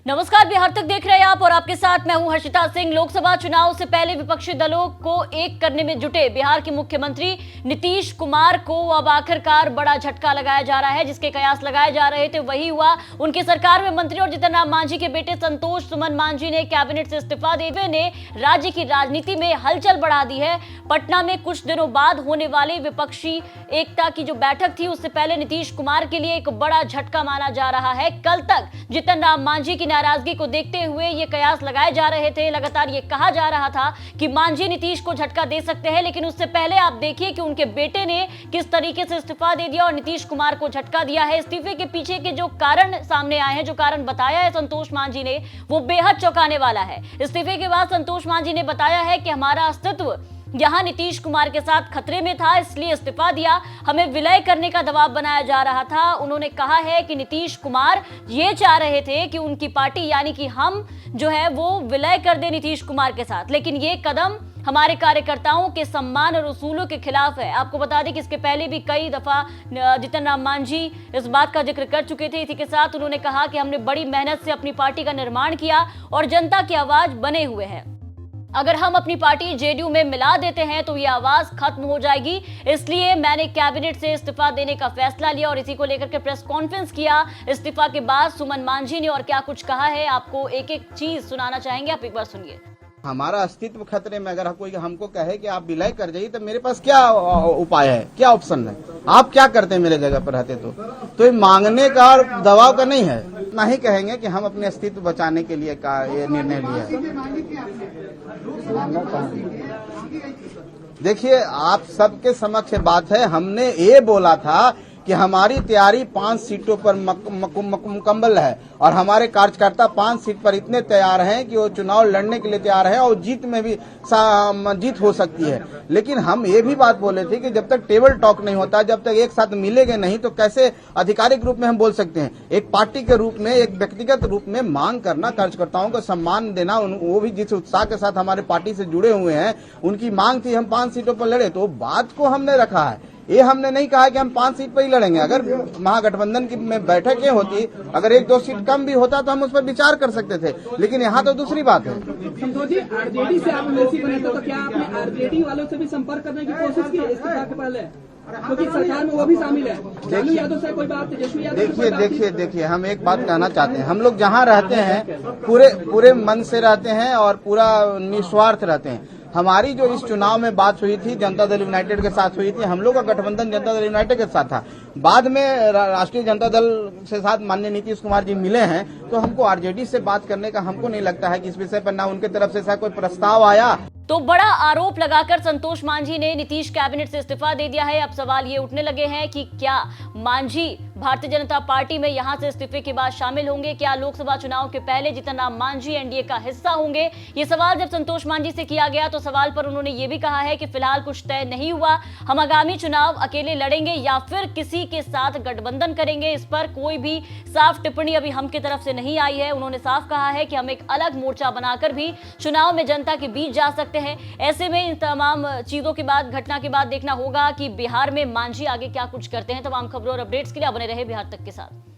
नमस्कार, बिहार तक देख रहे हैं आप और आपके साथ मैं हूं हर्षिता सिंह। लोकसभा चुनाव से पहले विपक्षी दलों को एक करने में जुटे बिहार के मुख्यमंत्री नीतीश कुमार को अब आखिरकार बड़ा झटका लगाया जा रहा है। जिसके कयास लगाए जा रहे थे वही हुआ। उनकी सरकार में मंत्री और जीतन राम मांझी के बेटे संतोष सुमन मांझी ने कैबिनेट से इस्तीफा देने ने राज्य की राजनीति में हलचल बढ़ा दी है। पटना में कुछ दिनों बाद होने वाली विपक्षी एकता की जो बैठक थी उससे पहले नीतीश कुमार के लिए एक बड़ा झटका माना जा रहा है। कल तक जीतन राम मांझी की नाराजगी को देखते हुए ये कयास लगाए जा रहे थे। लगातार ये कहा जा रहा था कि मांझी नीतीश को झटका दे सकते हैं, लेकिन उससे पहले आप देखिए कि उनके बेटे ने किस तरीके से इस्तीफा दे दिया और नीतीश कुमार को झटका दिया है। इस्तीफे के पीछे के जो कारण सामने आए हैं, जो कारण बताया है संतोष मांझी ने, वो बेहद चौंकाने वाला है। इस्तीफे के बाद संतोष मांझी ने बताया है कि हमारा अस्तित्व यहां नीतीश कुमार के साथ खतरे में था, इसलिए इस्तीफा दिया। हमें विलय करने का दबाव बनाया जा रहा था। उन्होंने कहा है कि नीतीश कुमार ये चाह रहे थे कि उनकी पार्टी यानी कि हम जो है वो विलय कर दे नीतीश कुमार के साथ, लेकिन ये कदम हमारे कार्यकर्ताओं के सम्मान और उसूलों के खिलाफ है। आपको बता दें कि इसके पहले भी कई दफा जीतन राम मांझी इस बात का जिक्र कर चुके थे। इसी के साथ उन्होंने कहा कि हमने बड़ी मेहनत से अपनी पार्टी का निर्माण किया और जनता की आवाज बने हुए हैं। अगर हम अपनी पार्टी जेडीयू में मिला देते हैं तो ये आवाज खत्म हो जाएगी, इसलिए मैंने कैबिनेट से इस्तीफा देने का फैसला लिया और इसी को लेकर के प्रेस कॉन्फ्रेंस किया। इस्तीफा के बाद सुमन मांझी ने और क्या कुछ कहा है, आपको एक एक चीज सुनाना चाहेंगे, आप एक बार सुनिए। हमारा अस्तित्व खतरे में, अगर कोई हमको कहे कि आप विलय कर जाइए तो मेरे पास क्या उपाय है, क्या ऑप्शन है? आप क्या करते हैं मेरे जगह पर रहते तो ये मांगने का और दबाव का नहीं है। इतना ही कहेंगे कि हम अपने अस्तित्व बचाने के लिए का ये निर्णय लिया है। देखिए, आप सबके समक्ष बात है। हमने ये बोला था कि हमारी तैयारी 5 सीटों पर मुकम्मल है और हमारे कार्यकर्ता 5 सीट पर इतने तैयार हैं कि वो चुनाव लड़ने के लिए तैयार है और जीत में भी जीत हो सकती है। लेकिन हम ये भी बात बोले थे कि जब तक टेबल टॉक नहीं होता, जब तक एक साथ मिलेंगे नहीं, तो कैसे आधिकारिक रूप में हम बोल सकते हैं। एक पार्टी के रूप में, एक व्यक्तिगत रूप में मांग करना, कार्यकर्ताओं को सम्मान देना, वो भी जिस उत्साह के साथ हमारे पार्टी से जुड़े हुए हैं, उनकी मांग थी हम 5 सीटों पर लड़े, तो बात को हमने रखा है। ये हमने नहीं कहा कि हम 5 सीट पर ही लड़ेंगे। अगर महागठबंधन की में बैठकें होती, अगर 1-2 सीट कम भी होता तो हम उस पर विचार कर सकते थे, लेकिन यहाँ तो दूसरी बात है। संतोष जी, आरजेडी से आप एमएलसी बने थे, तो क्या आपने आरजेडी वालों से भी संपर्क करने की कोशिश की इस्तीफा के पहले? क्योंकि सरकार में वो भी शामिल है। लालू यादव से कोई बात, तेजस्वी यादव। देखिए, हम एक बात कहना चाहते हैं। हम लोग जहाँ रहते हैं पूरे मन से रहते हैं और पूरा निस्वार्थ रहते हैं। हमारी जो इस चुनाव में बात हुई थी जनता दल यूनाइटेड के साथ हुई थी। हम लोग का गठबंधन जनता दल यूनाइटेड के साथ था। बाद में राष्ट्रीय जनता दल से साथ माननीय नीतीश कुमार जी मिले हैं, तो हमको आरजेडी से बात करने का हमको नहीं लगता है कि इस विषय पर ना उनके तरफ से ऐसा कोई प्रस्ताव आया। तो बड़ा आरोप लगाकर संतोष मांझी ने नीतीश कैबिनेट से इस्तीफा दे दिया है। अब सवाल ये उठने लगे हैं कि क्या मांझी भारतीय जनता पार्टी में यहां से इस्तीफे के बाद शामिल होंगे? क्या लोकसभा चुनाव के पहले जीतन राम मांझी एनडीए का हिस्सा होंगे? ये सवाल जब संतोष मांझी से किया गया तो सवाल पर उन्होंने ये भी कहा है कि फिलहाल कुछ तय नहीं हुआ। हम आगामी चुनाव अकेले लड़ेंगे या फिर किसी के साथ गठबंधन करेंगे, इस पर कोई भी साफ टिप्पणी अभी हम की तरफ से नहीं आई है। उन्होंने साफ कहा है कि हम एक अलग मोर्चा बनाकर भी चुनाव में जनता के बीच जा सकते हैं। ऐसे में इन तमाम चीजों के बाद, घटना के बाद देखना होगा कि बिहार में मांझी आगे क्या कुछ करते हैं। तमाम खबरों और अपडेट्स के लिए बने रहे बिहार तक के साथ।